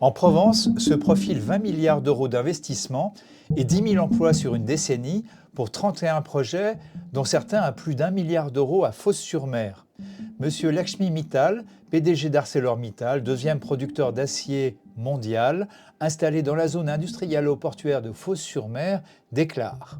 En Provence se profilent 20 milliards d'euros d'investissement et 10 000 emplois sur une décennie pour 31 projets, dont certains à plus d'1 milliard d'euros à Fos-sur-Mer. Monsieur Lakshmi Mittal, PDG d'ArcelorMittal, deuxième producteur d'acier mondial, installé dans la zone industrielle portuaire de Fos-sur-Mer, déclare: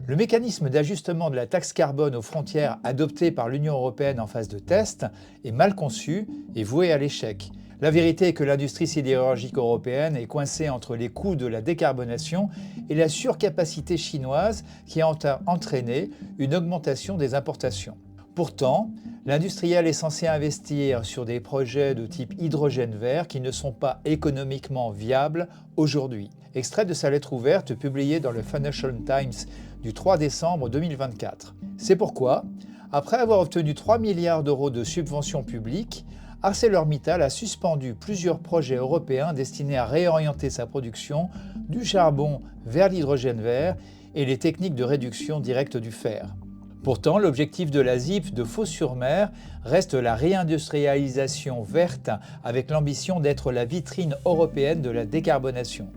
le mécanisme d'ajustement de la taxe carbone aux frontières adopté par l'Union européenne en phase de test est mal conçu et voué à l'échec. La vérité est que l'industrie sidérurgique européenne est coincée entre les coûts de la décarbonation et la surcapacité chinoise qui a entraîné une augmentation des importations. Pourtant, l'industriel est censé investir sur des projets de type hydrogène vert qui ne sont pas économiquement viables aujourd'hui. Extrait de sa lettre ouverte publiée dans le Financial Times du 3 décembre 2024. C'est pourquoi, après avoir obtenu 3 milliards d'euros de subventions publiques, ArcelorMittal a suspendu plusieurs projets européens destinés à réorienter sa production du charbon vers l'hydrogène vert et les techniques de réduction directe du fer. Pourtant, l'objectif de la ZIP de Fos-sur-Mer reste la réindustrialisation verte avec l'ambition d'être la vitrine européenne de la décarbonation.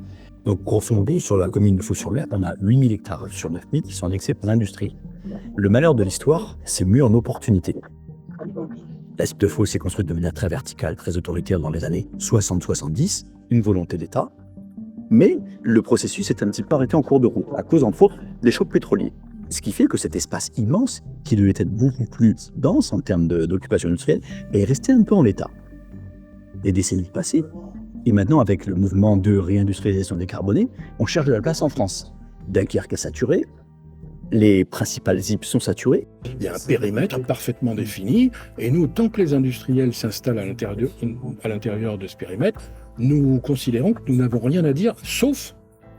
Donc, grosso modo, sur la commune de Fos-sur-Mer, on a 8000 hectares sur 9000 qui sont annexés par l'industrie. Le malheur de l'histoire, c'est mieux en opportunité. La ZIP de Fos s'est construite de manière très verticale, très autoritaire dans les années 60-70, une volonté d'État. Mais le processus est un petit peu arrêté en cours de route, à cause, entre autres, des chocs pétroliers. Ce qui fait que cet espace immense, qui devait être beaucoup plus dense en termes d'occupation industrielle, est resté un peu en l'état. Les décennies passées, et maintenant avec le mouvement de réindustrialisation décarbonée, on cherche de la place en France. Dunkerque est saturé, les principales ZIP sont saturées. Il y a un périmètre parfaitement défini, et nous, tant que les industriels s'installent à l'intérieur de ce périmètre, nous considérons que nous n'avons rien à dire, sauf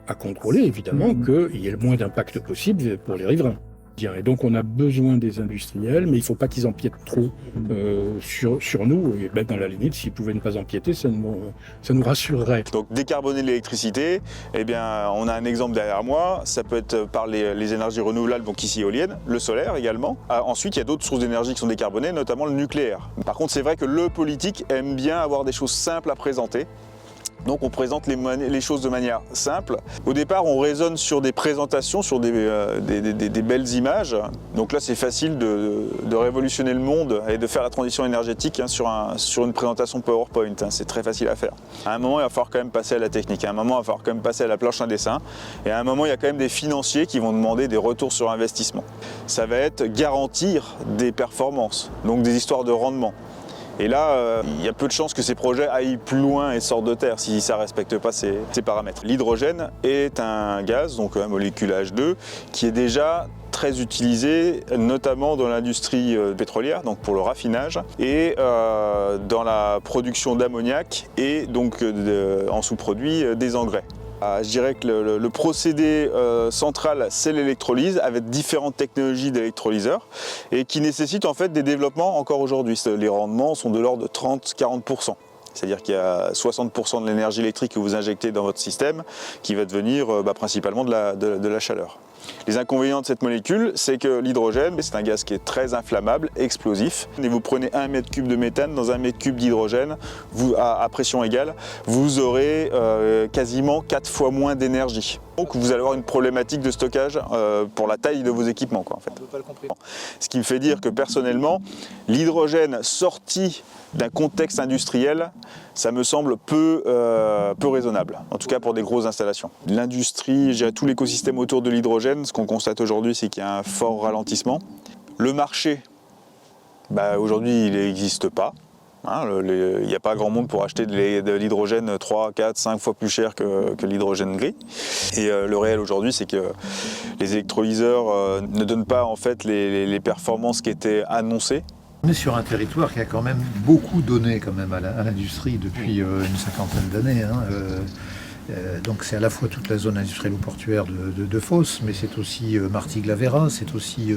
à contrôler évidemment qu'il y ait le moins d'impact possible pour les riverains. Et donc on a besoin des industriels, mais il ne faut pas qu'ils empiètent trop sur nous, et même à la limite, s'ils pouvaient ne pas empiéter, ça nous rassurerait. Donc décarboner l'électricité, eh bien, on a un exemple derrière moi, ça peut être par les énergies renouvelables, donc ici éoliennes, le solaire également. Ensuite, il y a d'autres sources d'énergie qui sont décarbonées, notamment le nucléaire. Par contre, c'est vrai que le politique aime bien avoir des choses simples à présenter. Donc on présente les choses de manière simple. Au départ, on raisonne sur des présentations, sur des belles images. Donc là, c'est facile de révolutionner le monde et de faire la transition énergétique sur une présentation PowerPoint. C'est très facile à faire. À un moment, il va falloir quand même passer à la technique. À un moment, il va falloir quand même passer à la planche à dessin. Et à un moment, il y a quand même des financiers qui vont demander des retours sur investissement. Ça va être garantir des performances, donc des histoires de rendement. Et là, il y a peu de chances que ces projets aillent plus loin et sortent de terre si ça ne respecte pas ces paramètres. L'hydrogène est un gaz, donc un molécule H2, qui est déjà très utilisé, notamment dans l'industrie pétrolière, donc pour le raffinage, et dans la production d'ammoniac et donc en sous-produit des engrais. Je dirais que le procédé central, c'est l'électrolyse, avec différentes technologies d'électrolyseurs, et qui nécessitent en fait des développements encore aujourd'hui. Les rendements sont de l'ordre de 30-40%. C'est-à-dire qu'il y a 60% de l'énergie électrique que vous injectez dans votre système qui va devenir principalement de la chaleur. Les inconvénients de cette molécule, c'est que l'hydrogène, c'est un gaz qui est très inflammable, explosif. Et vous prenez 1 mètre cube de méthane dans 1 mètre cube d'hydrogène, à pression égale, vous aurez quasiment 4 fois moins d'énergie. Donc vous allez avoir une problématique de stockage pour la taille de vos équipements, en fait. Ce qui me fait dire que personnellement, l'hydrogène sorti d'un contexte industriel, ça me semble peu raisonnable, en tout cas pour des grosses installations. L'industrie, je dirais tout l'écosystème autour de l'hydrogène, ce qu'on constate aujourd'hui, c'est qu'il y a un fort ralentissement. Le marché, aujourd'hui, il n'existe pas. Il n'y a pas grand monde pour acheter de l'hydrogène 3, 4, 5 fois plus cher que l'hydrogène gris. Et le réel aujourd'hui, c'est que les électrolyseurs ne donnent pas en fait les performances qui étaient annoncées. On est sur un territoire qui a quand même beaucoup donné quand même à l'industrie depuis une cinquantaine d'années. Donc c'est à la fois toute la zone industrielle ou portuaire de Fos, mais c'est aussi Martigues-la-Véra, c'est aussi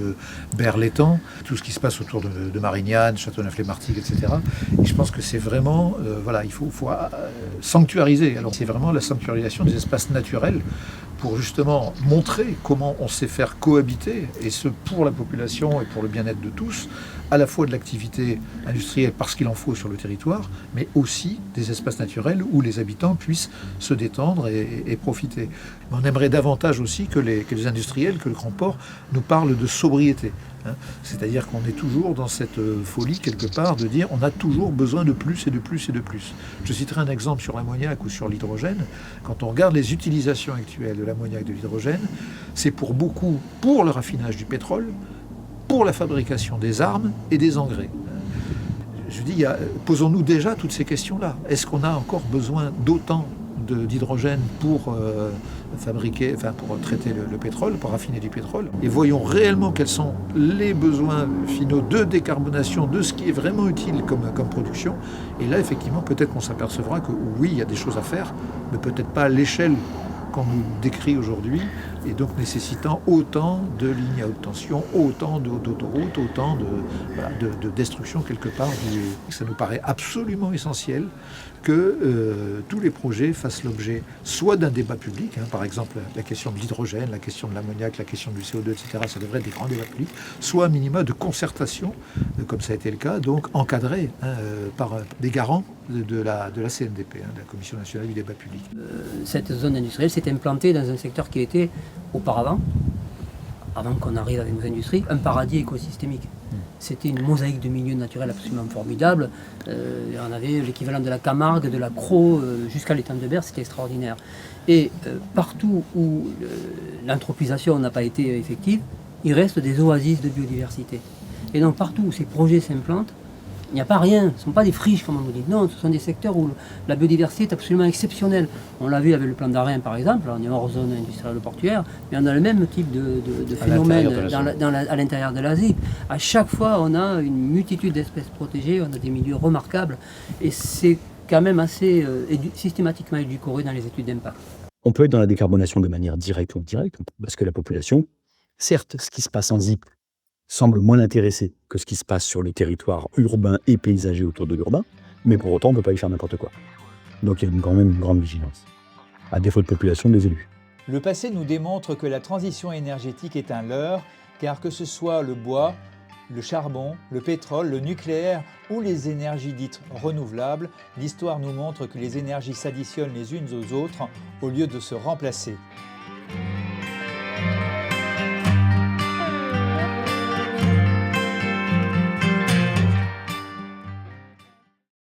Berre-l'Étang, tout ce qui se passe autour de Marignane, Châteauneuf-les-Martigues, etc. Et je pense que c'est vraiment, il faut sanctuariser. Alors c'est vraiment la sanctuarisation des espaces naturels pour justement montrer comment on sait faire cohabiter, et ce pour la population et pour le bien-être de tous, à la fois de l'activité industrielle parce qu'il en faut sur le territoire, mais aussi des espaces naturels où les habitants puissent se détendre et profiter. Mais on aimerait davantage aussi que les industriels, que le grand port nous parlent de sobriété. C'est-à-dire qu'on est toujours dans cette folie quelque part de dire on a toujours besoin de plus et de plus et de plus. Je citerai un exemple sur l'ammoniac ou sur l'hydrogène. Quand on regarde les utilisations actuelles de l'ammoniac et de l'hydrogène, c'est pour beaucoup pour le raffinage du pétrole, pour la fabrication des armes et des engrais. Je dis, posons-nous déjà toutes ces questions-là. Est-ce qu'on a encore besoin d'autant d'hydrogène pour pour traiter le pétrole, pour raffiner du pétrole? Et voyons réellement quels sont les besoins finaux de décarbonation de ce qui est vraiment utile comme production. Et là, effectivement, peut-être qu'on s'apercevra que oui, il y a des choses à faire, mais peut-être pas à l'échelle qu'on nous décrit aujourd'hui, et donc nécessitant autant de lignes à haute tension, autant d'autoroutes, autant de destruction quelque part. Ça nous paraît absolument essentiel que tous les projets fassent l'objet soit d'un débat public, par exemple la question de l'hydrogène, la question de l'ammoniac, la question du CO2, etc., ça devrait être des grands débats publics, soit un minima de concertation, comme ça a été le cas, donc encadré par des garants de la CNDP, de la Commission nationale du débat public. Cette zone industrielle s'est implantée dans un secteur qui était auparavant, avant qu'on arrive avec nos industries, un paradis écosystémique. C'était une mosaïque de milieux naturels absolument formidable. On avait l'équivalent de la Camargue, de la Crau, jusqu'à l'étang de Berre, c'était extraordinaire. Et partout où l'anthropisation n'a pas été effective, il reste des oasis de biodiversité. Et donc partout où ces projets s'implantent, il n'y a pas rien, ce ne sont pas des friches comme on nous dit, non, ce sont des secteurs où la biodiversité est absolument exceptionnelle. On l'a vu avec le plan d'Airain par exemple, on est hors zone industrielle portuaire, mais on a le même type de phénomène à l'intérieur de la ZIP. À chaque fois, on a une multitude d'espèces protégées, on a des milieux remarquables, et c'est quand même assez systématiquement édulcoré dans les études d'impact. On peut être dans la décarbonation de manière directe ou indirecte, parce que la population, certes, ce qui se passe en ZIP semble moins intéressé que ce qui se passe sur les territoires urbains et paysagers autour de l'urbain, mais pour autant, on ne peut pas y faire n'importe quoi. Donc il y a quand même une grande vigilance, à défaut de population des élus. Le passé nous démontre que la transition énergétique est un leurre, car que ce soit le bois, le charbon, le pétrole, le nucléaire ou les énergies dites renouvelables, l'histoire nous montre que les énergies s'additionnent les unes aux autres au lieu de se remplacer.